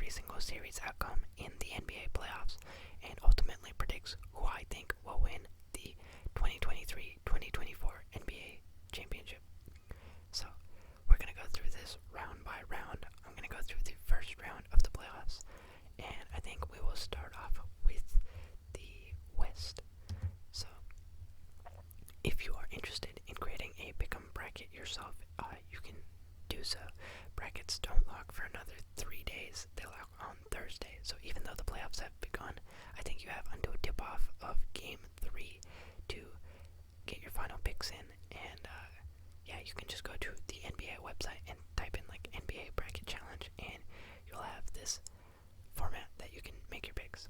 every single series outcome in the NBA playoffs and ultimately predicts who I think will win the 2023-2024 NBA championship. So we're going to go through this round by round. I'm going to go through the first round of the playoffs, and I think we will start off with the West. So if you are interested in creating a pick'em bracket yourself, you can do so. Brackets don't lock for another 3 days. They lock on Thursday. So even though the playoffs have begun, I think you have until tip-off of Game 3 to get your final picks in. And you can just go to the NBA website and type in like NBA Bracket Challenge, and you'll have this format that you can make your picks.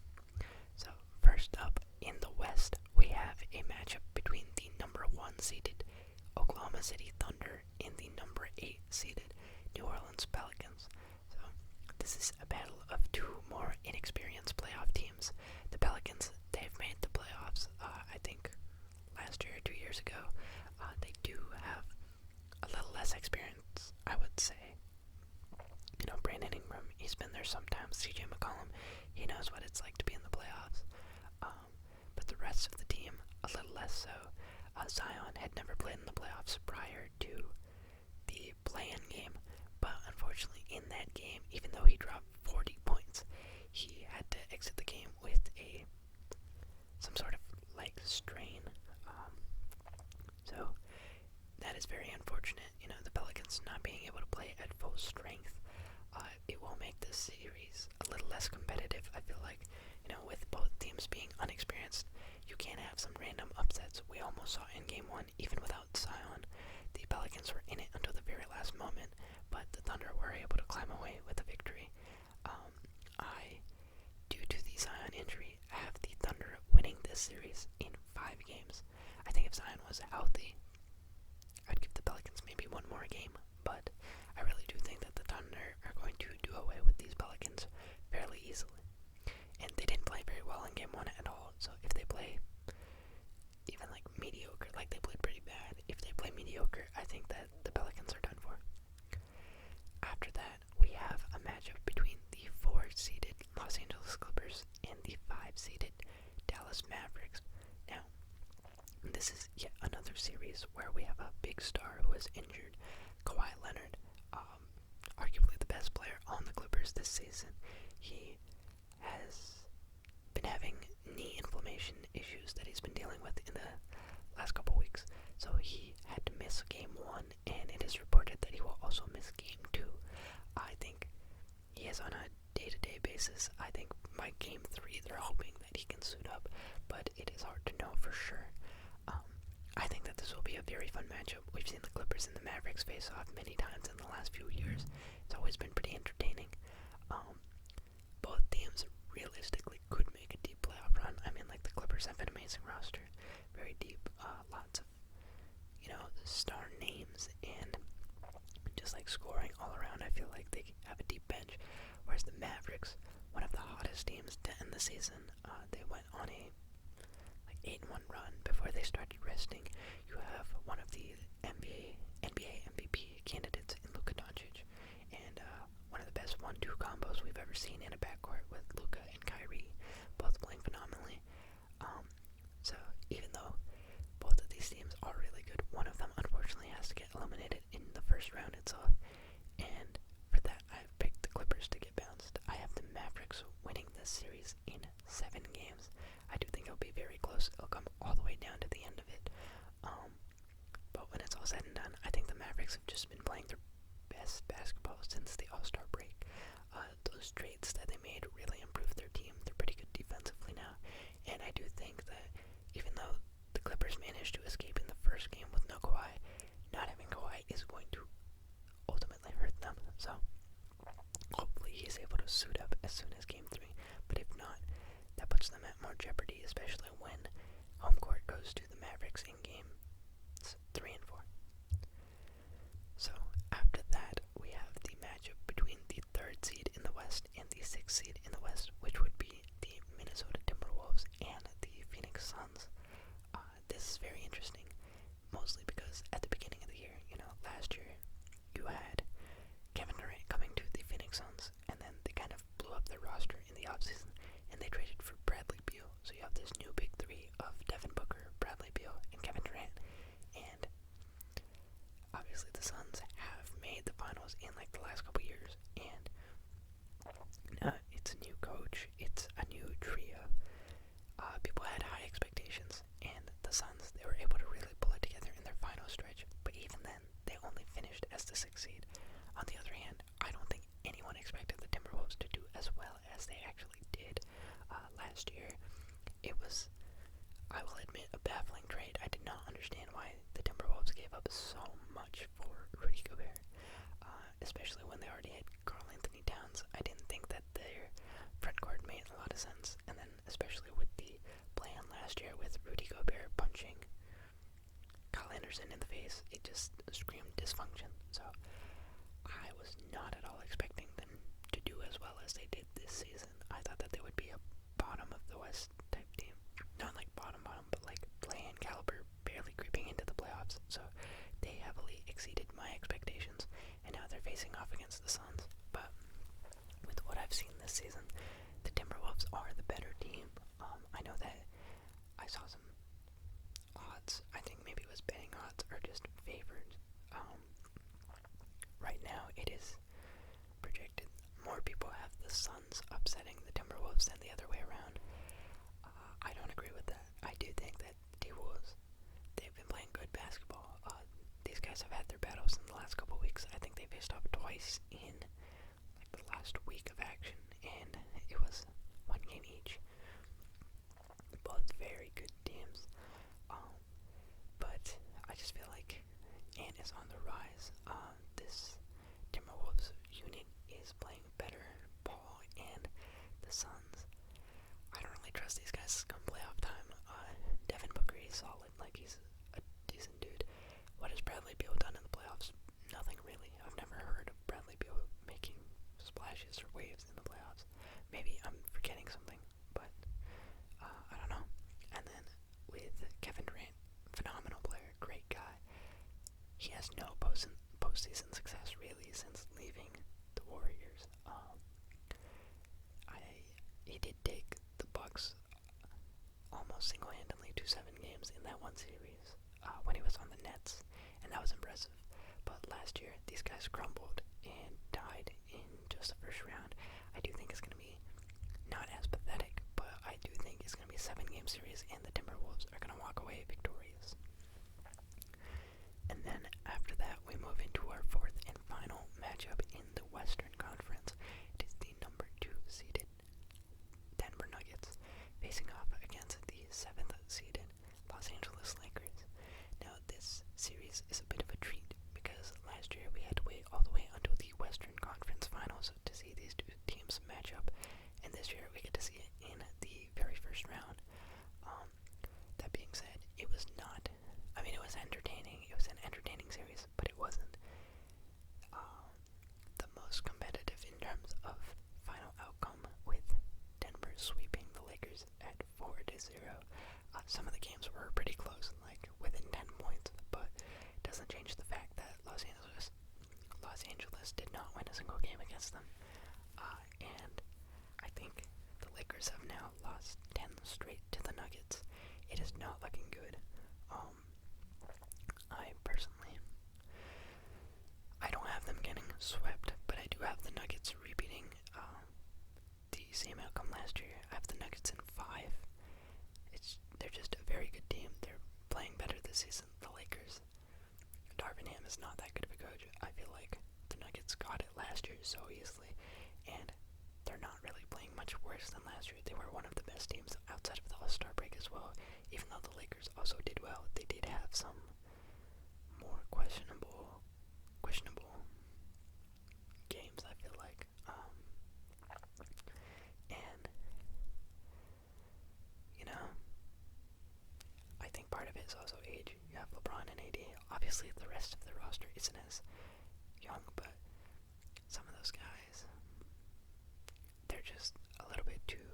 So first up in the West, we have a matchup between the number 1 seeded Oklahoma City Thunder and the number 8 seeded New Orleans Pelicans. So this is a battle of two more inexperienced playoff teams. The Pelicans, they've made the playoffs, I think last year or 2 years ago. They do have a little less experience, I would say. You know, Brandon Ingram, he's been there sometimes. CJ McCollum, he knows what it's like to be in the playoffs. But the rest of the team, a little less so. Zion had never played in the playoffs prior to the play-in game, but unfortunately in that game, even though he dropped 40 points, he had to exit the game with some sort of leg strain. So that is very unfortunate. You know, the Pelicans not being able to play at full strength, it will make this series a little less competitive. I feel like, you know, with both teams being unexperienced, you can't have some random upsets. We almost saw in Game 1, even without Zion. The Pelicans were in it until the very last moment, but the Thunder were able to climb away with a victory. Due to the Zion injury, have the Thunder winning this series in 5 games. I think if Zion was healthy, I'd give the Pelicans maybe one more game, but I really do think that the Thunder are going to do away with these Pelicans fairly easily. And they didn't play very well in Game 1 at all, so if they play even like mediocre, like they played pretty bad, if they play mediocre, I think that the Pelicans are done for. After that, we have a matchup between the 4-seeded Los Angeles Clippers and the 5-seeded Dallas Mavericks. Now, this is yet another series where we have a big star who is injured, Kawhi Leonard, arguably the best player on the Clippers this season. He has been having knee inflammation issues that he's been dealing with in the last couple weeks. So he had to miss Game 1, and it is reported that he will also miss Game 2. I think he is on a day-to-day basis. I think by Game 3 they're hoping that he can suit up, but it is hard to know for sure. I think that this will be a very fun matchup. We've seen the Clippers and the Mavericks face off many times in the last few years. It's always been pretty entertaining. Both teams realistically could make a deep playoff run. I mean, like, the Clippers have an amazing roster, very deep, lots of, you know, star names, and just like scoring all around. I feel like they have a deep bench, whereas the Mavericks, one of the hottest teams to end the season, they went on a 8-1 run before they started resting. You have one of the NBA MVP candidates in Luka Doncic, and one of the best 1-2 combos we've ever seen in a backcourt with Luka and Kyrie, both playing phenomenally. So even though both of these teams are really good, one of them unfortunately has to get eliminated in the first round itself, and for that I have picked the Clippers to get bounced. I have the Mavericks winning this series in 7 games. I do think it'll be very close. It'll come all the way down to the end of it. But when it's all said and done, I think the Mavericks have just been playing their best basketball since the All-Star break. Those trades that they made really improved their team. They're pretty good defensively now. And I do think that even though the Clippers managed to escape in the first game with no Kawhi, not having Kawhi is going to ultimately hurt them. So hopefully he's able to suit up as soon as Game 3. But if not, that puts them at more jeopardy, especially when home court goes to the Mavericks in Games 3 and 4. So after that, we have the matchup between the 3rd seed in the West and the 6th seed in the West, which would be the Minnesota Timberwolves and the Phoenix Suns. This is very interesting, mostly because at the beginning of the year, you know, last year, you had Kevin Durant coming to the Phoenix Suns, and then they kind of blew last year, it was, I will admit, a baffling trade. I did not understand why the Timberwolves gave up so much for Rudy Gobert, especially when they already had Karl Anthony Towns. I didn't think that their front court made a lot of sense, and then especially with the plan last year with Rudy Gobert punching Kyle Anderson in the face, it just screamed dysfunction. So I was not at all expecting them to do as well as they did this season. I thought that they would be a bottom of the West type team. Not like bottom, but like play-in caliber, barely creeping into the playoffs. So they heavily exceeded my expectations, and now they're facing off against the Suns. But with what I've seen this season, the Timberwolves are the better team. I know that I saw some odds. I think maybe it was betting odds are just favored. Right now, it is projected more people have the Suns upsetting the Timberwolves than the other way around. I don't agree with that. I do think that the T-Wolves, they've been playing good basketball. These guys have had their battles in the last couple weeks. I think they faced off twice in like the last week of action, and it was one game each. Both very good teams. But I just feel like Ant is on the rise. This Timberwolves unit is playing better ball, and the Suns, I don't really trust these guys come playoff time. Devin Booker is solid, like he's a decent dude. What has Bradley Beal done in the playoffs? Nothing really. I've never heard of Bradley Beal making splashes or waves in the playoffs. Maybe I'm forgetting something, but I don't know. And then with Kevin Durant, phenomenal player, great guy. He has no postseason success really since leaving the Warriors. He did take the Bucks almost single-handedly to 7 games in that one series when he was on the Nets, and that was impressive. But last year, these guys crumbled and died in just the first round. I do think it's going to be not as pathetic, but I do think it's going to be a 7-game series, and the Timberwolves are going to walk away victorious. And then after that, we move into our fourth and final matchup in the Western Conference. It is the number 2 seeded Denver Nuggets facing off against the 7th seeded Los Angeles Lakers. Now this series is a bit of a treat because last year we had to wait all the way until the Western Conference Finals to see these two teams match up, and this year we get to see it in the very first round. That being said, it was not, I mean, it was entertaining. It was an entertaining series, but it wasn't the most competitive in terms of final outcome, with Denver sweeping the Lakers at 4-0. Some of the games were pretty close, like within 10 points, but it doesn't change the fact that Los Angeles did not win a single game against them. And I think the Lakers have now lost 10 straight to the Nuggets. It is not looking good. I don't have them getting swept, but I do have the Nuggets repeating the same outcome last year. I have the Nuggets in 5. They're just a very good team. They're playing better this season. The Lakers, Darvin Ham is not that good of a coach. I feel like the Nuggets got it last year so easily, and they're not really playing much worse than last year. They were one of the best teams outside of the All-Star break as well. Even though the Lakers also did well, they did have some more questionable games, I feel like. And, you know, I think part of it is also age. You have LeBron and AD. Obviously, the rest of the roster isn't as young, but some of those guys, they're just a little bit too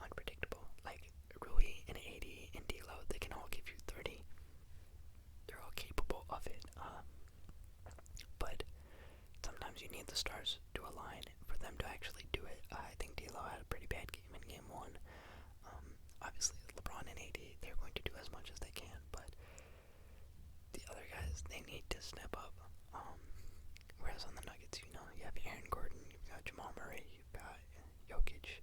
unpredictable. Like Rui and AD and D'Lo, they can all give you 30. They're all capable of it. But sometimes you need the stars to align for them to actually do it. I think D'Lo had a pretty bad game in Game 1. Obviously, LeBron and AD, they're going to do as much as they can, but the other guys, they need to step up. Whereas on the Nuggets, you know, you have Aaron Gordon, you've got Jamal Murray, you've got Jokic.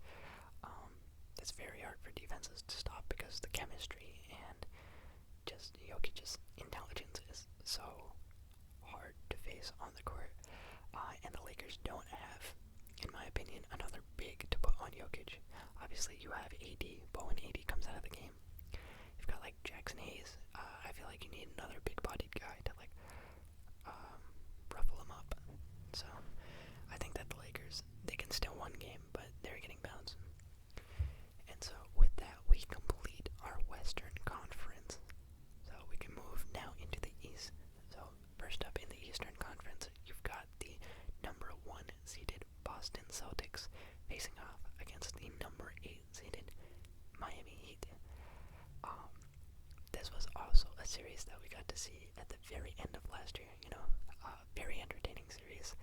It's very hard for defenses to stop because the chemistry and just Jokic's intelligence is so hard to face on the court. And the Lakers don't have, in my opinion, another big to put on Jokic. Obviously, obviously you have AD, but when AD comes out of the game, you've got like Jackson Hayes. I feel like you need another big-bodied guy to like ruffle him up. So I think that the Lakers, they can still win game, but they're getting bounced. And so with that, we complete our Western Conference. So we can move now into the East. So first up in the Eastern Conference, you've got the number 1 seeded Boston Celtics facing off against the number 8 seeded Miami Heat. This was also a series that we got to see at the very end of last year, very entertaining series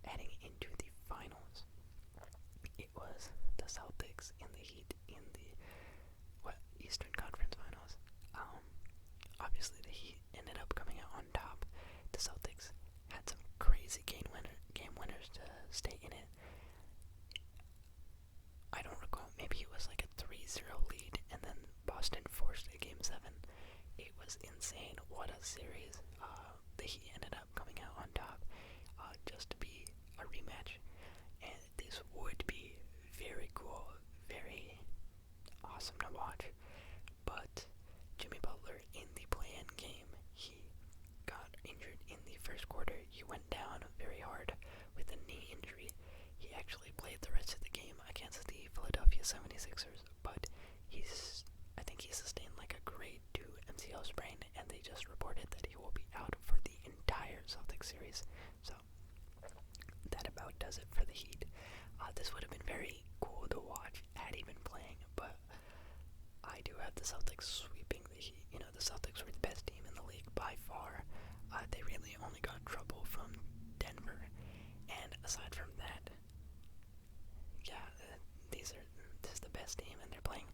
heading into the finals. It was the Celtics and the Heat in the Eastern Conference Finals. Obviously the Heat ended up coming out on top. The Celtics had some crazy game winners to stay in it. I don't recall, maybe it was like a 3-0 lead and then Boston forced a game 7. It was insane. What a series. The Heat ended up coming out on top just to be a rematch, and this would be very cool, very awesome to watch. But Jimmy Butler in the play-in game, he got injured in the first quarter. He went down very hard with a knee injury. He actually played the rest of the game against the Philadelphia 76ers, but I think he sustained like a grade 2 MCL sprain, and they just reported that he will be out for the entire Celtics series. So that about does it for the Heat. This would have been very cool to watch had he been playing, but I do have the Celtics sweeping the Heat. The Celtics were the best team in the league by far. They really only got trouble from Denver, and aside from that, this is the best team, and they're playing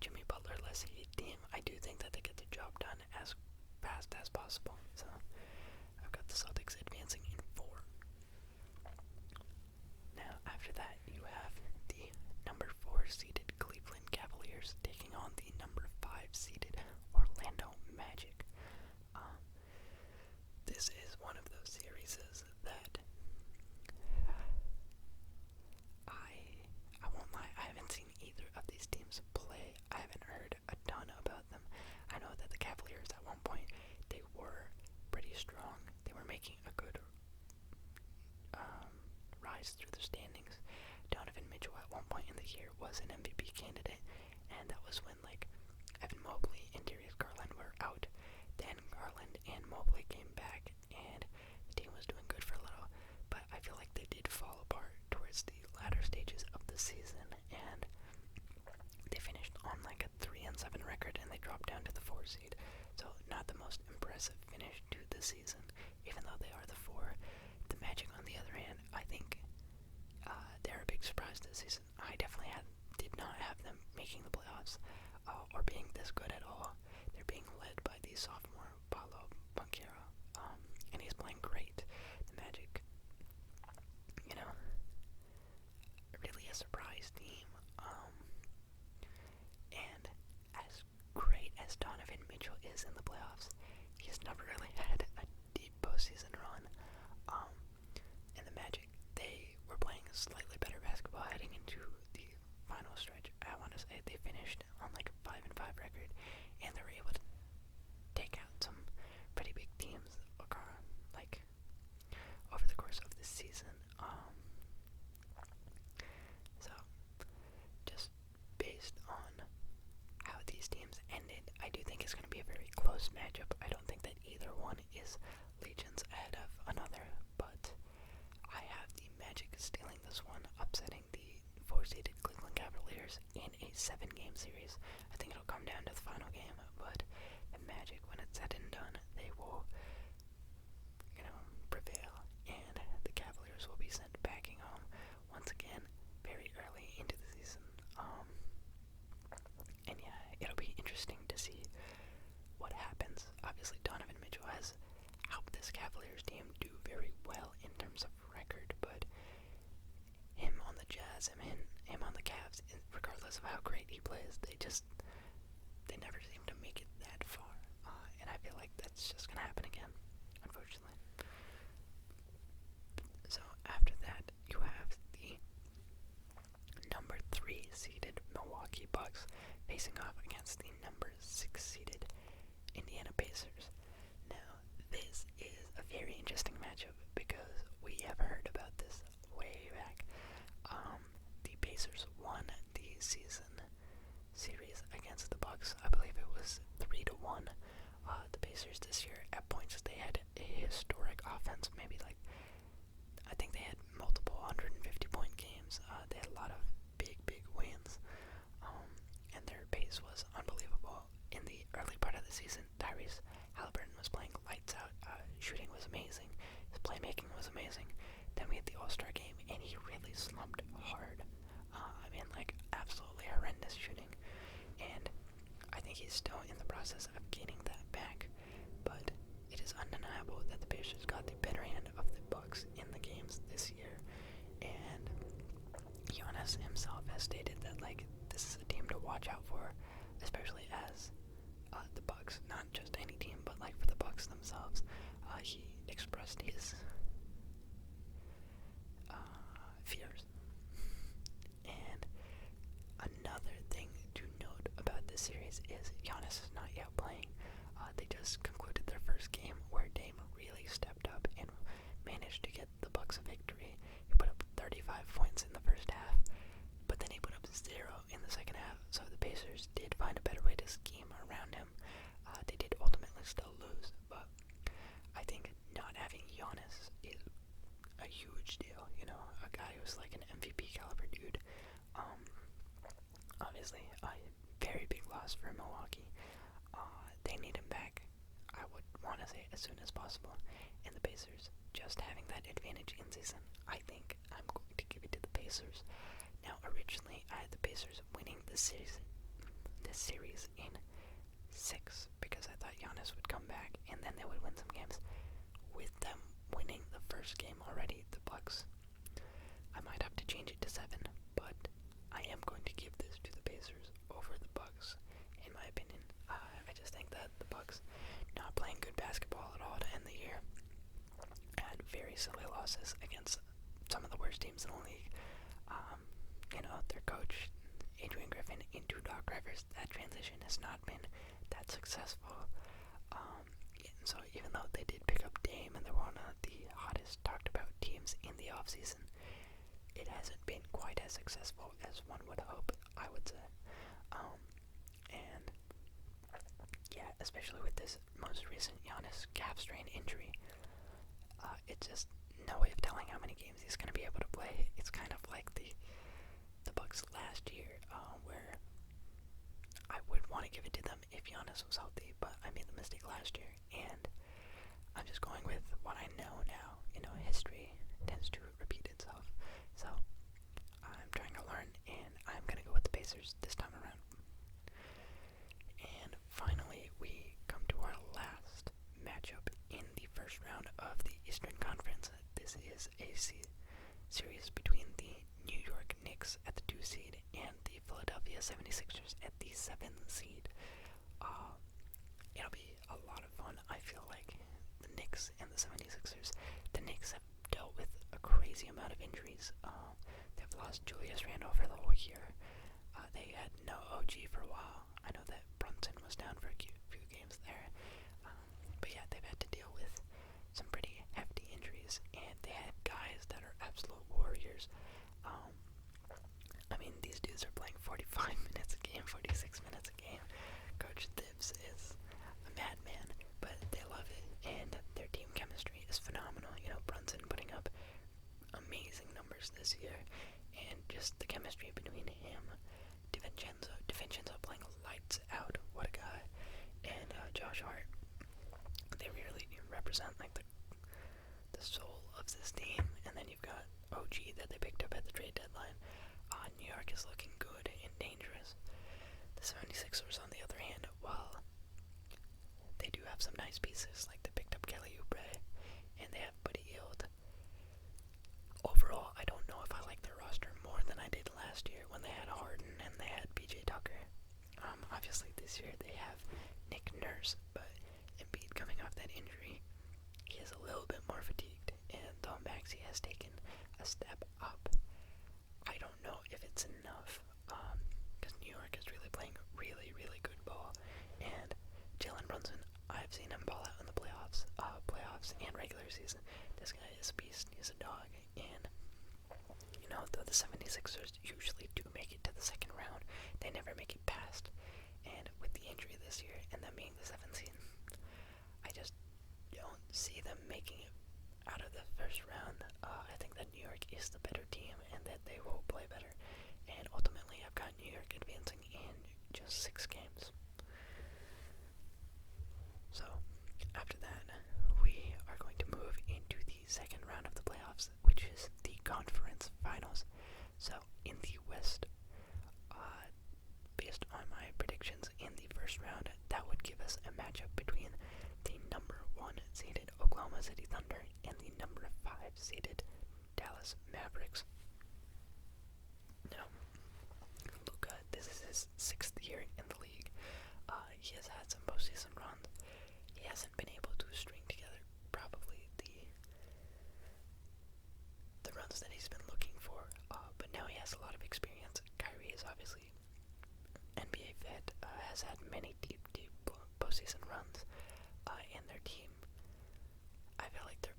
Jimmy Butler-less Heat team. I do think that they get the job done as fast as possible. So I've got the Celtics advancing in 4. Now after that, you have the number 4 seeded Cleveland Cavaliers taking on the number 5 seeded Orlando Magic. This is one of those series that I won't lie, I haven't seen either of these teams play. I haven't heard a ton about them. I know that the Cavaliers at one point, they were pretty strong. They were making a good rise through the standings. Donovan Mitchell at one point in the year was an MVP candidate, and that was when like Evan Mobley and Darius Garland were out. Then Garland and Mobley came back, and the team was doing good for a little, but I feel like they did fall apart towards the latter stages of the season, and they finished on like a 3-7 record, and they dropped down to the 4 seed. So not the most impressive finish to the season, even though they are the 4. The Magic, on the other hand, I think they're a big surprise this season. I definitely did not have them making the playoffs or being this good at all. They're being led by the sophomore Paolo Banchero, and he's playing great. The Magic, really a surprise team. And as great as Donovan Mitchell is in the playoffs, he's never really had a deep postseason run. And the Magic, they were playing slightly better basketball heading into the final stretch. I want to say they finished on like a 5-5 record, and they were able to take out some pretty big teams over the course of this season. So just based on how these teams ended, I do think it's going to be a very close matchup. I don't think that either one is legions ahead of another, but I have the Magic stealing this one, upsetting the 4-seeded Cleveland Cavaliers in a 7-game series. I think it'll come down to the final game, but the Magic, when it's said and done, they will, prevail, and the Cavaliers will be sent packing home once again very early into the season. And yeah, it'll be interesting to see what happens. Obviously, Donovan Mitchell has helped this Cavaliers team do very well in terms of record, but him on the Jazz and him on the Cavs, regardless of how great he plays, they never seem to make it that far. And I feel like that's just going to happen again, unfortunately. So after that, you have the number 3 facing off against the number 6 seeded Indiana Pacers. Now, this is a very interesting matchup because we have heard about this way back. The Pacers won the season series against the Bucks. I believe it was 3-1. The Pacers this year, at points, they had a historic offense. Maybe I think they had multiple 150-point games. They had a lot of big wins. And their pace was unbelievable. In the early part of the season, Tyrese Halliburton was playing lights out. Shooting was amazing. His playmaking was amazing. Then we had the All-Star game, and he really slumped hard. Absolutely horrendous shooting. And I think he's still in the process of gaining that back. But it is undeniable that the Pacers got the better hand of the Bucks in the games this year. And Giannis himself has stated that, this is a team to watch out for, especially as the Bucks, not just any team, but for the Bucks themselves. He expressed his fears. And another thing to note about this series is Giannis is not yet playing. They just concluded their first game where Dame really stepped up and managed to get the Bucks a victory. He put up 35 points in the first half, but then he put up 0 in the second half. So the Pacers did find a better way to scheme around him. They did ultimately still lose, but I think not having Giannis is a huge deal. A guy who's like an MVP caliber dude. Obviously, a very big loss for Milwaukee. They need him back, I would want to say, as soon as possible. And the Pacers just having that advantage in season, I think I'm going to give it to the Pacers. Now, originally, I had the Pacers winning this series in 6 because I thought Giannis would come back and then they would win some games. With them winning the first game already, the Bucks, I might have to change it to 7, but I am going to give this to the Pacers over the Bucks, in my opinion. I just think that the Bucks not playing good basketball at all to end the year, had very silly losses against some of the worst teams in the league. Their coach, Adrian Griffin, into Doc Rivers, that transition has not been that successful. So even though they did pick up Dame and they're one of the hottest talked about teams in the offseason, it hasn't been quite as successful as one would hope, I would say. And yeah, especially with this most recent Giannis calf strain injury, it's just no way of telling how many games he's going to be able to play. It's kind of like the Bucks last year, where I would want to give it to them if Giannis was healthy, but I made the mistake last year, and I'm just going with what I know now. History tends to repeat itself, so I'm trying to learn, and I'm going to go with the Pacers this time around. And finally, we come to our last matchup in the first round of the Eastern Conference. This is a series between the New York Knicks at the 2 seed and the Philadelphia 76ers at the 7 seed. It'll be a lot of fun. I feel like the Knicks and the 76ers, the Knicks have dealt with a crazy amount of injuries. They've lost Julius Randle for the whole year. They had no OG for a while. I know that Brunson was down for a few games there. But yeah, they've had to deal with some pretty hefty injuries, and they had guys that are absolute warriors. These dudes are playing 45 minutes a game, 46 minutes a game. Coach Thibs is a madman, but they love it, and their team chemistry is phenomenal. Brunson putting up amazing numbers this year, and just the chemistry between him, DiVincenzo playing lights out, what a guy, and Josh Hart. They really represent the soul of this team. And then you've got OG that they picked up at the trade deadline. New York is looking good and dangerous. The 76ers, on the other hand, while they do have some nice pieces, like they picked up Kelly Oubre and they have Buddy Hield, overall, I don't know if I like their roster more than I did last year when they had Harden and they had PJ Tucker. Obviously, this year they have Nick Nurse, but Embiid coming off that injury, he is a little bit more fatigued, and though Maxey has taken a step up, I don't know if it's enough, because New York is really playing really, really good ball. And Jalen Brunson, I've seen him ball out in the playoffs and regular season. This guy is a beast. He's a dog. And, though the 76ers usually do make it to the second round, they never make it past. And with the injury this year, and them being the 7th seed, I just don't see them making it out of the first round. I think that New York is the better team, and that they will play better. And ultimately, I've got New York advancing in just 6 games. So, after that, we are going to move into the second round of the playoffs, which is the conference finals. So, in the West, based on my predictions in the first round, that would give us a matchup between the number 1 seeded Oklahoma City Thunder and the number 5 seeded Dallas Mavericks. Now, Luka, this is his 6th year in the league. He has had some postseason runs. He hasn't been able to string together probably the runs that he's been looking for, but now he has a lot of experience. Kyrie is obviously NBA vet, has had many deep postseason runs, and their team, I feel like they're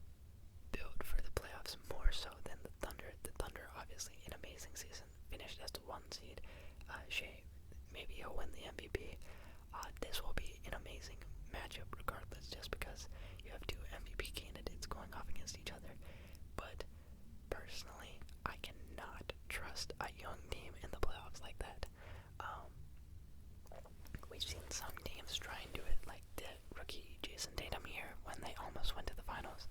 built for the playoffs more so than the Thunder. The Thunder, obviously, an amazing season, finished as the 1 seed. Shea, maybe he'll win the MVP. This will be an amazing matchup regardless, just because you have 2 MVP candidates going off against each other. But personally, I cannot trust a young team in the playoffs like that. We've seen some teams try and do it, like the rookie Jason Tatum here when they almost went to the finals.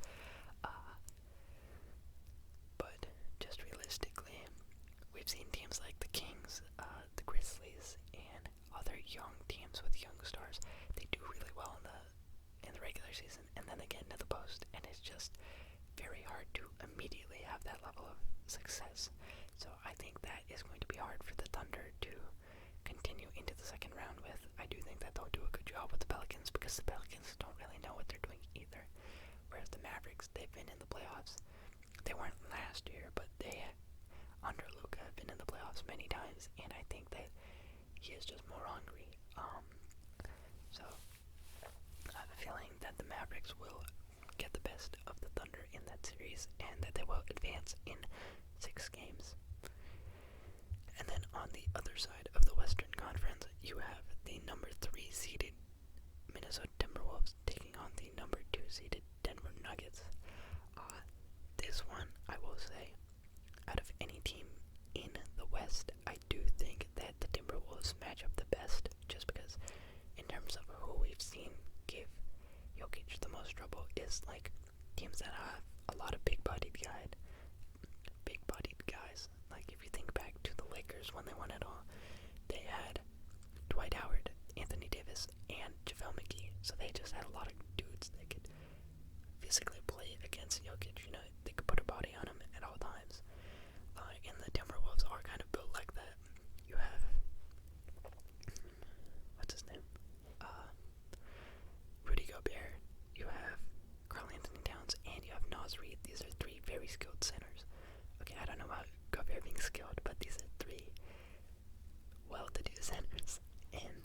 But just realistically, we've seen teams like the Kings, the Grizzlies, and other young teams with young stars. They do really well in the regular season, and then they get into the post, and it's just very hard to immediately have that level of success. So I think that is going to be hard for the Thunder to continue into the second round with. I do think that they'll do a good job with the Pelicans, because the Pelicans don't really know what they're doing either. Whereas the Mavericks, they've been in the playoffs. They weren't last year, but they, under Luka, have been in the playoffs many times, and I think that he is just more hungry. So I have a feeling that the Mavericks will get the best of the Thunder in that series, and that they will advance in 6 games. And then on the other side of the Western Conference, you have the number 3 seeded Minnesota Timberwolves taking on the number 2 seeded Denver Nuggets. This one, I will say, out of any team in the West, I do think that the Timberwolves match up the best, just because in terms of who we've seen give Jokic the most trouble is like teams that have a lot of big-bodied guys. Like if you think back to the Lakers when they won it all, they had Dwight Howard, Anthony Davis, and JaVale McGee. So they just had a lot of dudes that could physically play against Jokic. They could put a body on him at all times. And the Timberwolves are kind of built like that. You have, what's his name? Rudy Gobert. You have Karl Anthony Towns, and you have Naz Reid. These are 3 very skilled centers. Okay, I don't know about Gobert being skilled, but these are 3 well-to-do centers. And,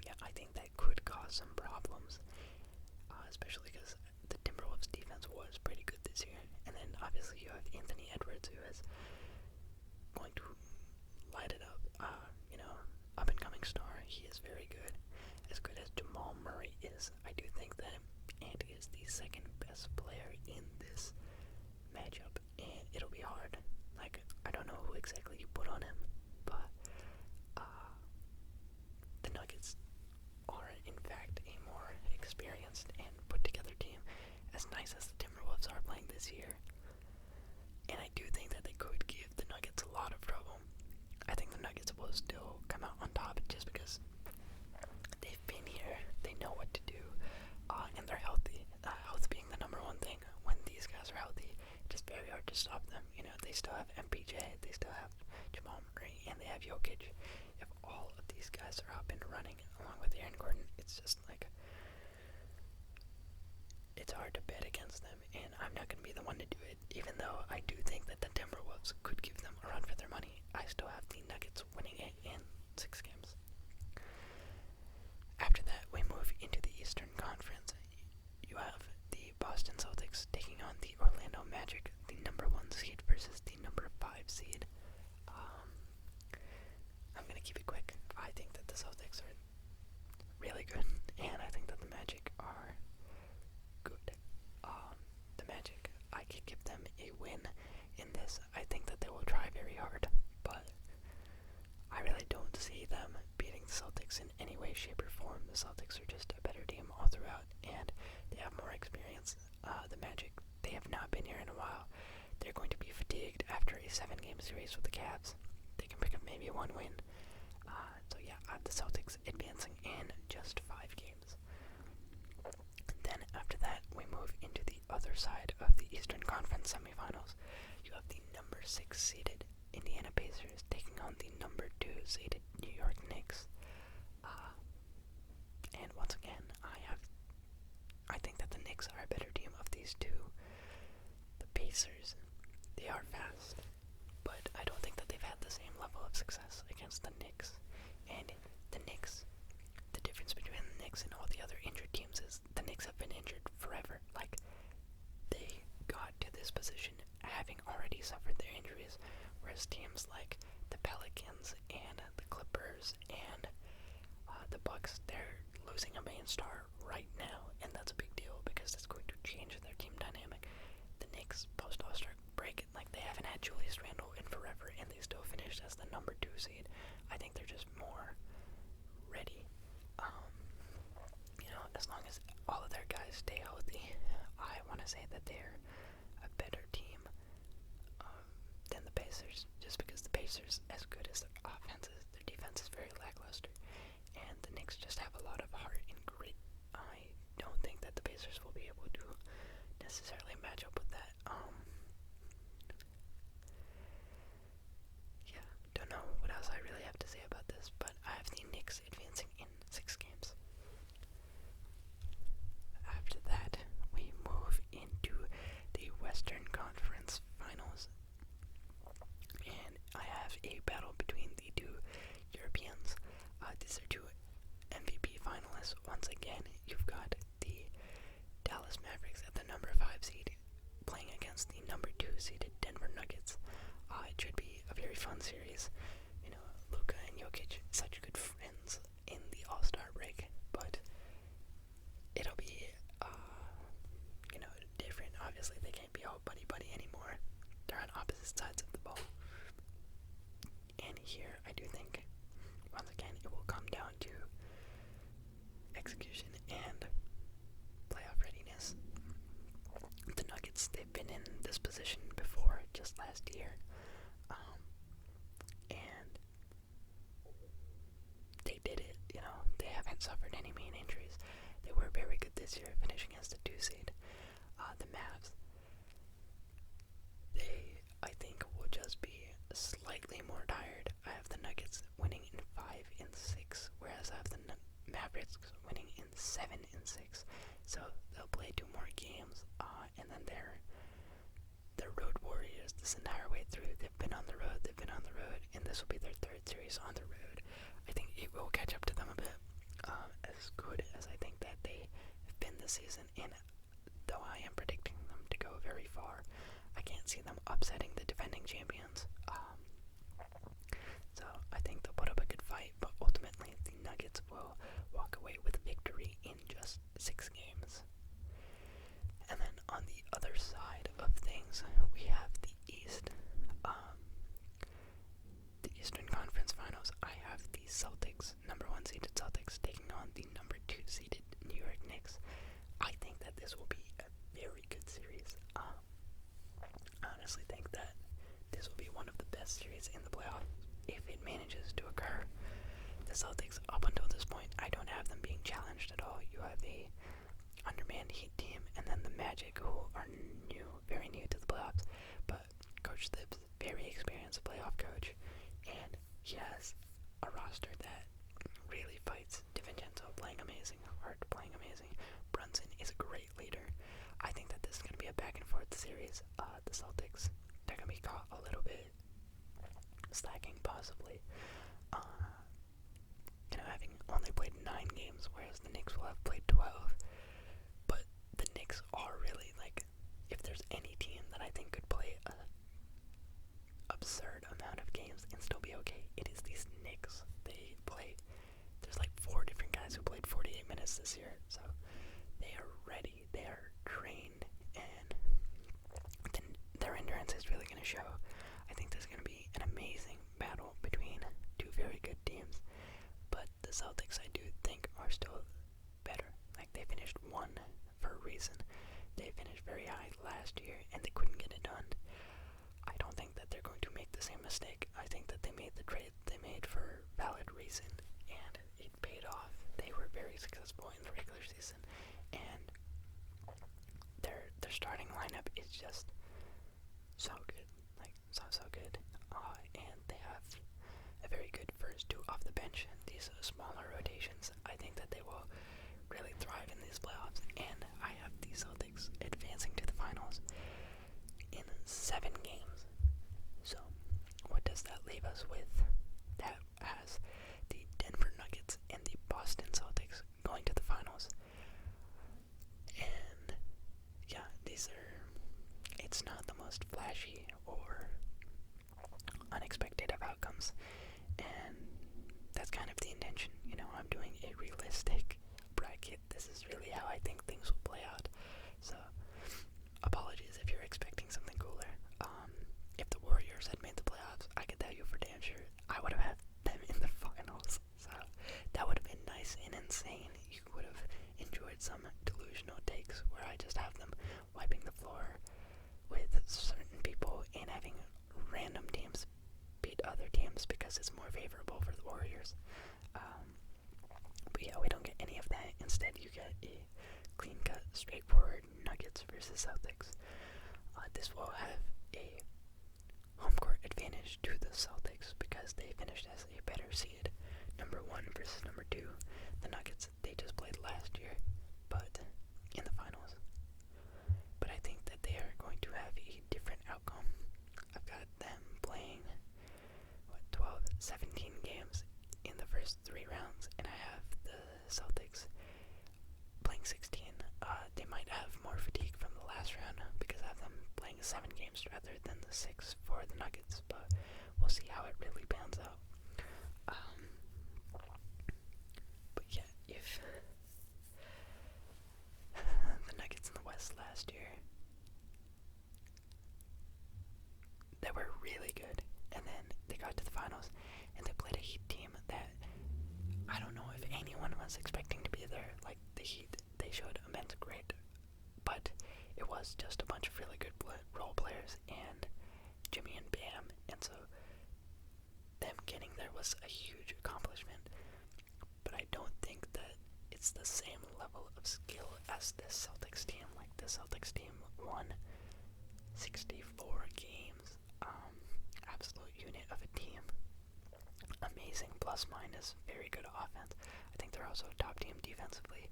yeah, I think that could cause some problems, especially because the Timberwolves defense was pretty good this year. And then, obviously, you have Anthony Edwards, who is going to light it up. Up-and-coming star. He is very good. As good as Jamal Murray is, I do think that Ant is the second best player in this matchup, and it'll be hard. Like, I don't know who exactly you put on him, but the Nuggets are, in fact, a more experienced and put-together team, as nice as the Timberwolves are playing this year. And I do think that they could give the Nuggets a lot of trouble. I think the Nuggets will still come out on top just because they've been here, they know what to do, and they're healthy. Health being the number 1 thing. When these guys are healthy, it's just very hard to stop them. They still have MPJ, they still have Jamal Murray, and they have Jokic. If all of these guys are up and running, along with Aaron Gordon, it's just like, it's hard to bet against them, and I'm not going to be the one to do it. Even though I do think that the Timberwolves could give them a run for their money, I still have the Nuggets winning it in Celtics are really good, and I think that the Magic are good. The Magic, I could give them a win in this. I think that they will try very hard, but I really don't see them beating the Celtics in any way, shape, or form. The Celtics are just a better team all throughout, and they have more experience. The Magic, they have not been here in a while. They're going to be fatigued after a 7-game series with the Cavs. They can pick up maybe one win. So yeah, I have the Celtics advancing in just 5 games. Then after that, we move into the other side of the Eastern Conference semifinals. You have the number 6 seeded Indiana Pacers taking on the number 2 seeded New York Knicks. And once again, I think that the Knicks are a better team of these two. The Pacers, they are fast, but I don't think that they've had the same level of success against the Knicks. And the Knicks, the difference between the Knicks and all the other injured teams is the Knicks have been injured forever. Like, they got to this position having already suffered their injuries, whereas teams like the Pelicans and the Clippers and the Bucks, they're losing a main star right now, and that's a big deal because it's going to change their team dynamic. The Knicks, post All-Star break, like, they haven't had Julius Randle in forever, and they still finished as the number 2 seed. I think they're just more ready. As long as all of their guys stay healthy, I want to say that they're a better team than the Pacers, just because the Pacers, as good as their offense is, their defense is very lackluster, and the Knicks just have a lot of heart and grit. I don't think that the Pacers will be able to necessarily match up with that. Yeah, don't know what else I really have to say about this, but I have the Knicks advancing in 6 games. After that, we move into the Western Conference Finals, and I have a battle between the 2 Europeans. These are 2 MVP finalists. Once again, you've got the Dallas Mavericks at the number 5 seed playing against the number 2 seeded Denver Nuggets. It should be a very fun series. Luka and Jokic, such good friends in the All-Star break, but it'll be, different. Obviously, they can't be all buddy-buddy anymore. They're on opposite sides of the ball. And here, I do think, once again, it will come down to execution and playoff readiness. The Nuggets, they've been in this position before, just last year. And they did it, they haven't suffered any main injuries. They were very good this year, finishing as the 2 seed. The Mavs, they, I think, will just be slightly more tired. I have the Nuggets winning in 5 and 6, whereas I have the Mavericks winning in 7 and 6. So they'll play 2 more games, and then they're road warriors this entire way through. They've been on the road, and this will be their 3rd series on the road. I think it will catch up to them a bit, as good as I think that they have been this season, and though I am predicting them to go very far, I can't see them upsetting the defending champions. So I think they'll put up a good fight, but ultimately the Nuggets will walk away with victory in just 6 games. And then on the other side of things, we have the East. The Eastern Conference Finals, I have the Celtics, number 1 seeded Celtics, taking on the number 2 seeded New York Knicks. I think that this will be a very good series. I honestly think that this will be one of the best series in the playoffs if it manages to occur. The Celtics, up until this point, I don't have them being challenged at all. You have a undermanned Heat team, and then the Magic, who are very new to the playoffs, but Coach Thibs, very experienced playoff coach, and he has a roster that really fights. DiVincenzo playing amazing, Hart playing amazing, Brunson is a great leader. I think that this is going to be a back and forth series. The Celtics, they're going to be caught a little bit slacking, possibly. Having only played 9 games, whereas the Knicks will have played 12. But the Knicks are really, if there's any team that I think could play an absurd amount of games and still be okay, it is these Knicks. They play 48 minutes this year, so they are ready, they are trained, and then their endurance is really going to show. I think there's going to be an amazing battle between two very good teams, but the Celtics, I do think, are still better. Like, they finished one for a reason. They finished very high last year, and they couldn't get it done. I don't think that they're going to make the same mistake. I think that they made the trade they made for valid reason, and it paid off. They were very successful in the regular season, and their starting lineup is just so good, like so good. And they have a very good first two off the bench. These smaller rotations, I think that they will really thrive in these playoffs, and I have the Celtics advancing to the finals in 7 games. So, what does that leave us with? That has the Denver Nuggets and the Boston Celtics going to the finals. And, yeah, it's not the most flashy or unexpected of outcomes. And that's kind of the intention. I'm doing a realistic bracket. This is really how I think things will play out. So, apologies if you're expecting something cooler. If the Warriors had made the playoffs, I can tell you for damn sure I would have had them in the finals. So that would have been nice and insane. You would have enjoyed some delusional takes where I just have them wiping the floor with certain people and having random teams beat other teams because it's more favorable for the Warriors. But yeah, we don't get any of that. Instead, you get a clean-cut, straightforward Nuggets versus Celtics. This will have a home court advantage to the Celtics because they finished as a better seed, number 1 versus number 2. The Nuggets, they just played last year, but in the finals. But I think that they are going to have a different outcome. I've got them playing 12, 17 games in the first 3 rounds, and I have the Celtics playing 16. They might have more fatigue from the last round because I have them playing 7 games rather than the 6 for the Nuggets, but we'll see how it really pans out. But yeah, if the Nuggets in the West last year, they were really good, and then they got to the finals, and they played a Heat team that I don't know if anyone was expecting to be there. Like, the Heat, they showed immense grit, but it was just a bunch of really good role players and Jimmy and Bam, and so them getting there was a huge accomplishment. But I don't think that it's the same level of skill as this Celtics team. Like, the Celtics team won 64 games. Absolute unit of a team. Amazing plus minus, very good offense. I think they're also a top team defensively.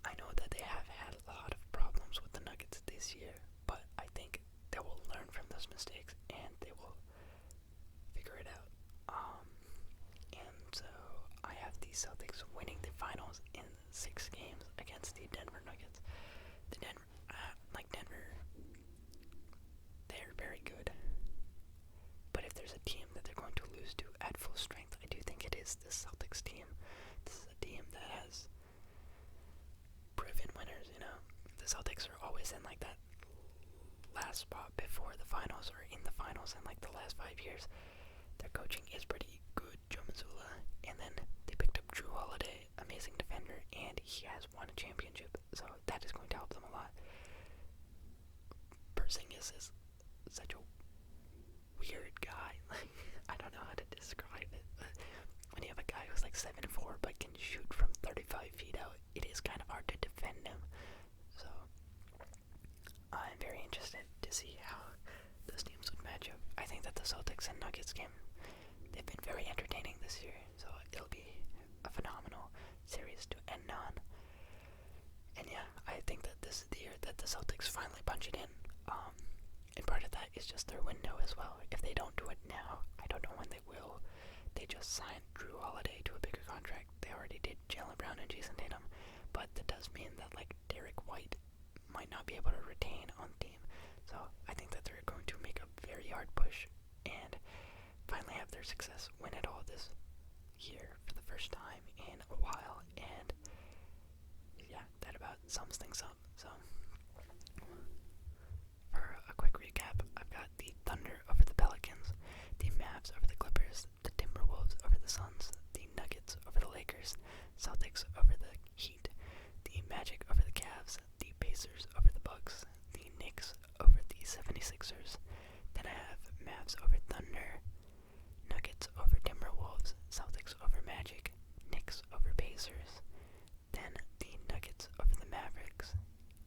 I know that they have had a lot of problems with the Nuggets this year, but I think they will learn from those mistakes and they will figure it out. And so I have the Celtics winning the finals in 6 games against the Denver Nuggets. The Denver, they're very good. But if there's a team that they're going to lose to at full strength, I do think it is the Celtics team. This is a team that has proven winners, The Celtics are always in, like, that last spot before the finals or in the finals in, like, the last 5 years. Their coaching is pretty good, Joe Mazzulla. And then they picked up Drew Holiday, amazing defender, and he has won a championship. So that is going to help them a lot. Porzingis is such a weird guy. Like, I don't know how to describe it, but when you have a guy who's like 7'4" but can shoot from 35 feet out, it is kind of hard to defend him. So I'm very interested to see how those teams would match up. I think that the Celtics and Nuggets game, they've been very entertaining this year, so it'll be a phenomenal series to end on. And yeah, I think that this is the year that the Celtics finally punch it in. And part of that is just their window as well. If they don't do it now, I don't know when they will. They just signed Drew Holiday to a bigger contract. They already did Jaylen Brown and Jason Tatum, but that does mean that, like, Derek White might not be able to retain on the team. So I think that they're going to make a very hard push and finally have their success, win it all this year for the first time in a while, and sums things up. So, for a quick recap, I've got the Thunder over the Pelicans, the Mavs over the Clippers, the Timberwolves over the Suns, the Nuggets over the Lakers, Celtics over the Heat, the Magic over the Cavs, the Pacers over the Bucks, the Knicks over the 76ers. Then I have Mavs over Thunder, Nuggets over Timberwolves, Celtics over Magic, Knicks over Pacers, then the Nuggets over the Mavericks,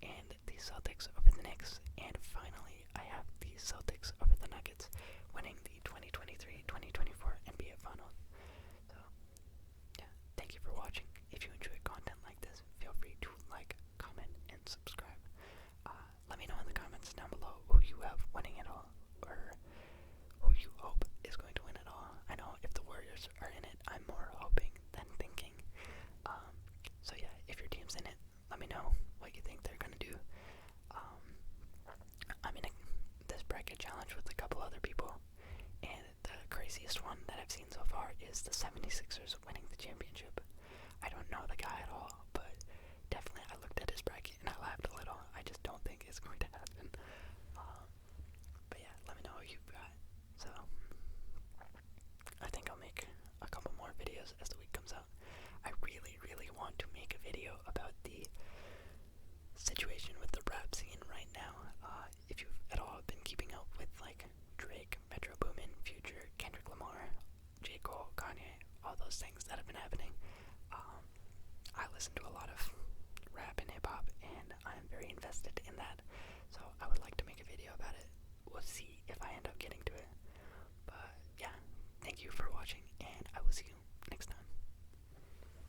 and the Celtics over the Knicks, and finally I have the Celtics over the Nuggets, winning the 2023-2024 NBA Finals. So, yeah, thank you for watching. If you enjoy content like this, feel free to like, comment, and subscribe. Let me know in the comments down below who you have winning it all, or who you hope is going to win it all. I know if the Warriors are in it, I'm more hoping than thinking. So yeah, if your team's in it, let me know what you think they're gonna do. I'm in this bracket challenge with a couple other people, and the craziest one that I've seen so far is the 76ers winning the championship. I don't know the guy at all, but definitely I looked at his bracket and I laughed a little. I just don't think it's going to happen.